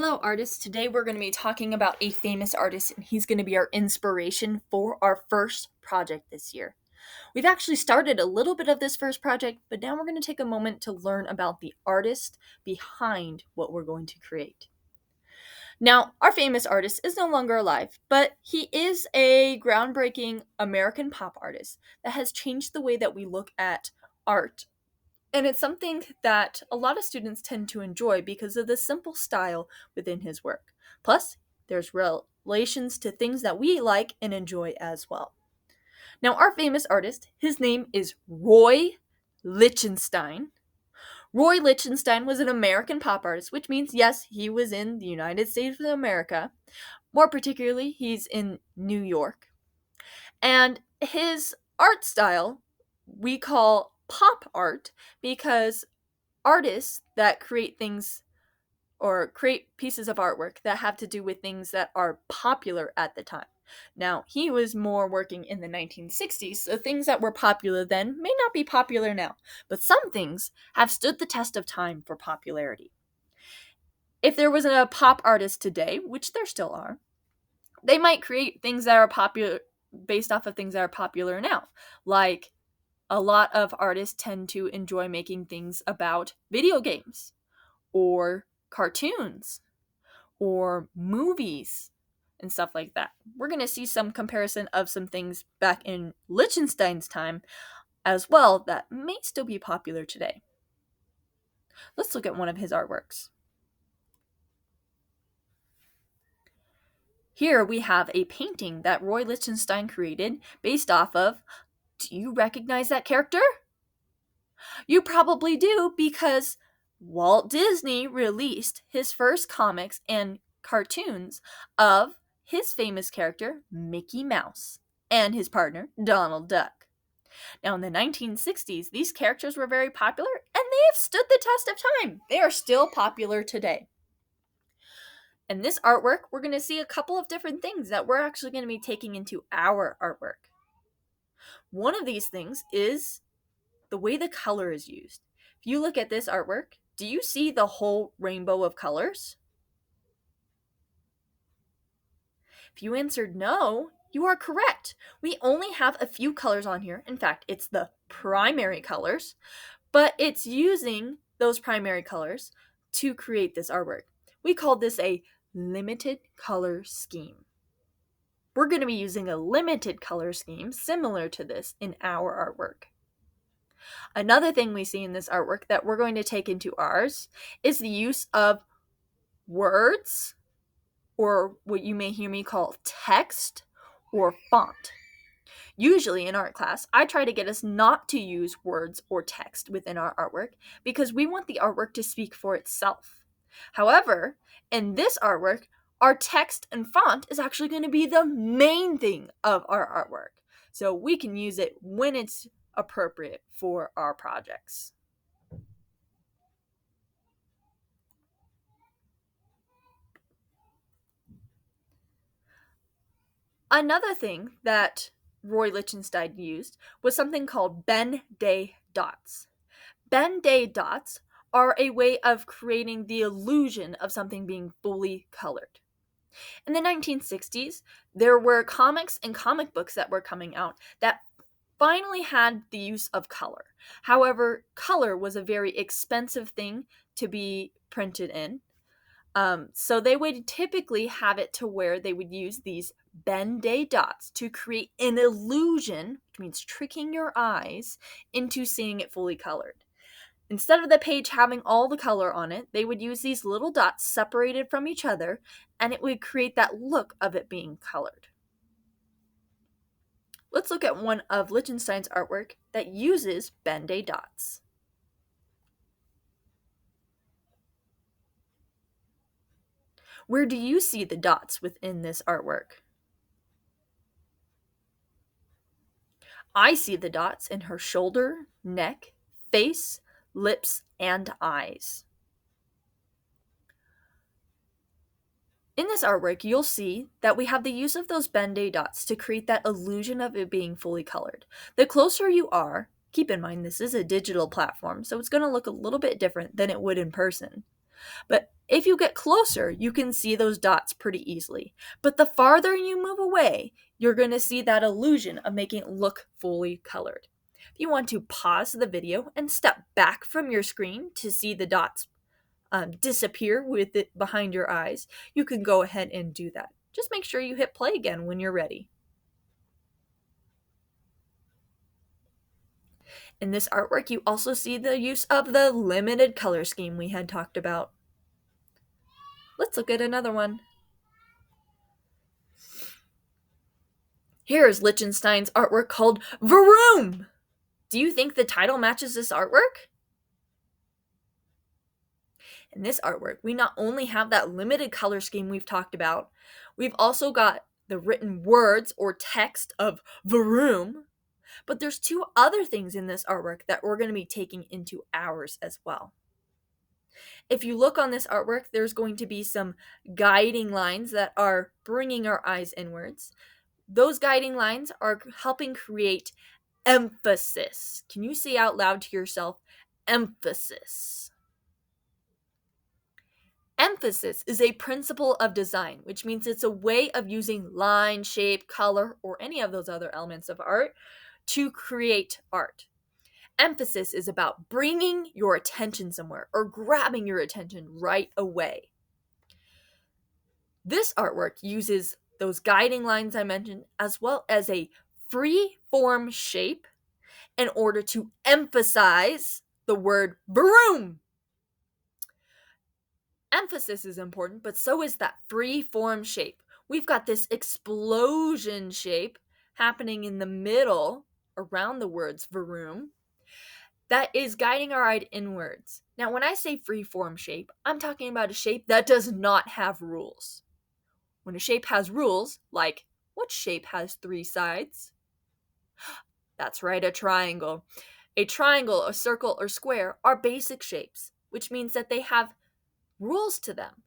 Hello, artists. Today we're going to be talking about a famous artist, and he's going to be our inspiration for our first project this year. We've actually started a little bit of this first project, but now we're going to take a moment to learn about the artist behind what we're going to create. Now, our famous artist is no longer alive, but he is a groundbreaking American pop artist that has changed the way that we look at art, and it's something that a lot of students tend to enjoy because of the simple style within his work. Plus, there's relations to things that we like and enjoy as well. Now, our famous artist, his name is Roy Lichtenstein. Roy Lichtenstein was an American pop artist, which means, yes, he was in the United States of America. More particularly, he's in New York. And his art style we call pop art because artists that create things or create pieces of artwork that have to do with things that are popular at the time. Now, he was more working in the 1960s, so things that were popular then may not be popular now, but some things have stood the test of time for popularity. If there was a pop artist today, which there still are, they might create things that are popular based off of things that are popular now, like a lot of artists tend to enjoy making things about video games or cartoons or movies and stuff like that. We're going to see some comparison of some things back in Lichtenstein's time as well that may still be popular today. Let's look at one of his artworks. Here we have a painting that Roy Lichtenstein created based off of, do you recognize that character? You probably do because Walt Disney released his first comics and cartoons of his famous character, Mickey Mouse, and his partner, Donald Duck. Now, in the 1960s, these characters were very popular, and they have stood the test of time. They are still popular today. In this artwork, we're going to see a couple of different things that we're actually going to be taking into our artwork. One of these things is the way the color is used. If you look at this artwork, do you see the whole rainbow of colors? If you answered no, you are correct. We only have a few colors on here. In fact, it's the primary colors, but it's using those primary colors to create this artwork. We call this a limited color scheme. We're going to be using a limited color scheme similar to this in our artwork. Another thing we see in this artwork that we're going to take into ours is the use of words, or what you may hear me call text or font. Usually in art class, I try to get us not to use words or text within our artwork because we want the artwork to speak for itself. However, in this artwork, our text and font is actually going to be the main thing of our artwork. So we can use it when it's appropriate for our projects. Another thing that Roy Lichtenstein used was something called Ben-Day dots. Ben-Day dots are a way of creating the illusion of something being fully colored. In the 1960s, there were comics and comic books that were coming out that finally had the use of color. However, color was a very expensive thing to be printed in. So they would typically have it to where they would use these Ben-Day dots to create an illusion, which means tricking your eyes into seeing it fully colored. Instead of the page having all the color on it, they would use these little dots separated from each other, and it would create that look of it being colored. Let's look at one of Lichtenstein's artwork that uses Ben-Day dots. Where do you see the dots within this artwork? I see the dots in her shoulder, neck, face, lips, and eyes. In this artwork, you'll see that we have the use of those Ben-Day dots to create that illusion of it being fully colored. The closer you are, keep in mind this is a digital platform, so it's going to look a little bit different than it would in person. But if you get closer, you can see those dots pretty easily. But the farther you move away, you're going to see that illusion of making it look fully colored. If you want to pause the video and step back from your screen to see the dots disappear with it behind your eyes, you can go ahead and do that. Just make sure you hit play again when you're ready. In this artwork, you also see the use of the limited color scheme we had talked about. Let's look at another one. Here's Lichtenstein's artwork called Vroom! Do you think the title matches this artwork? In this artwork, we not only have that limited color scheme we've talked about, we've also got the written words or text of Vroom, but there's two other things in this artwork that we're going to be taking into ours as well. If you look on this artwork, there's going to be some guiding lines that are bringing our eyes inwards. Those guiding lines are helping create emphasis. Can you say out loud to yourself, emphasis? Emphasis is a principle of design, which means it's a way of using line, shape, color, or any of those other elements of art to create art. Emphasis is about bringing your attention somewhere or grabbing your attention right away. This artwork uses those guiding lines I mentioned as well as a free form shape in order to emphasize the word vroom. Emphasis is important, but so is that free form shape. We've got this explosion shape happening in the middle around the words vroom that is guiding our eye inwards. Now, when I say free form shape, I'm talking about a shape that does not have rules. When a shape has rules, like what shape has three sides? That's right, a triangle. A triangle, a circle, or square are basic shapes, which means that they have rules to them.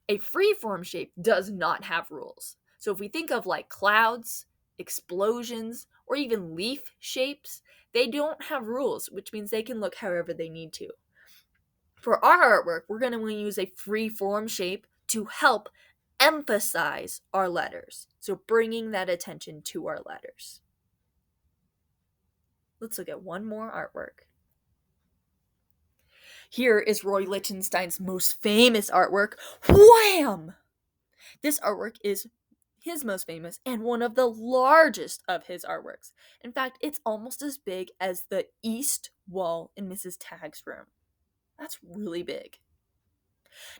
A free-form shape does not have rules. So if we think of like clouds, explosions, or even leaf shapes, they don't have rules, which means they can look however they need to. For our artwork, we're going to use a free-form shape to help emphasize our letters. So bringing that attention to our letters. Let's look at one more artwork. Here is Roy Lichtenstein's most famous artwork, Wham! This artwork is his most famous and one of the largest of his artworks. In fact, it's almost as big as the east wall in Mrs. Tagg's room. That's really big.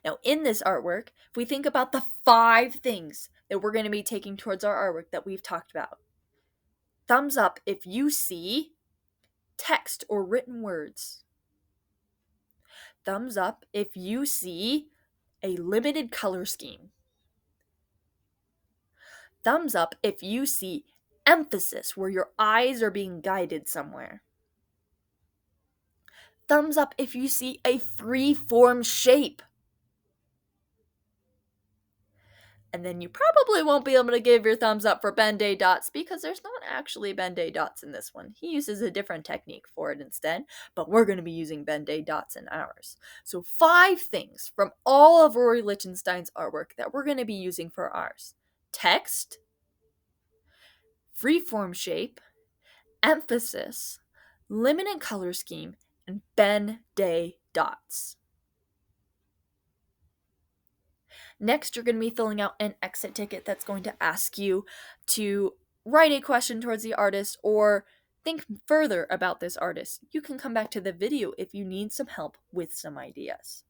Now, in this artwork, if we think about the 5 things that we're going to be taking towards our artwork that we've talked about. Thumbs up if you see text or written words. Thumbs up if you see a limited color scheme. Thumbs up if you see emphasis where your eyes are being guided somewhere. Thumbs up if you see a free-form shape. And then you probably won't be able to give your thumbs up for Ben-Day dots because there's not actually Ben-Day dots in this one. He uses a different technique for it instead, but we're going to be using Ben-Day dots in ours. So 5 things from all of Rory Lichtenstein's artwork that we're going to be using for ours. Text, free-form shape, emphasis, limited color scheme, and Ben-Day dots. Next, you're going to be filling out an exit ticket that's going to ask you to write a question towards the artist or think further about this artist. You can come back to the video if you need some help with some ideas.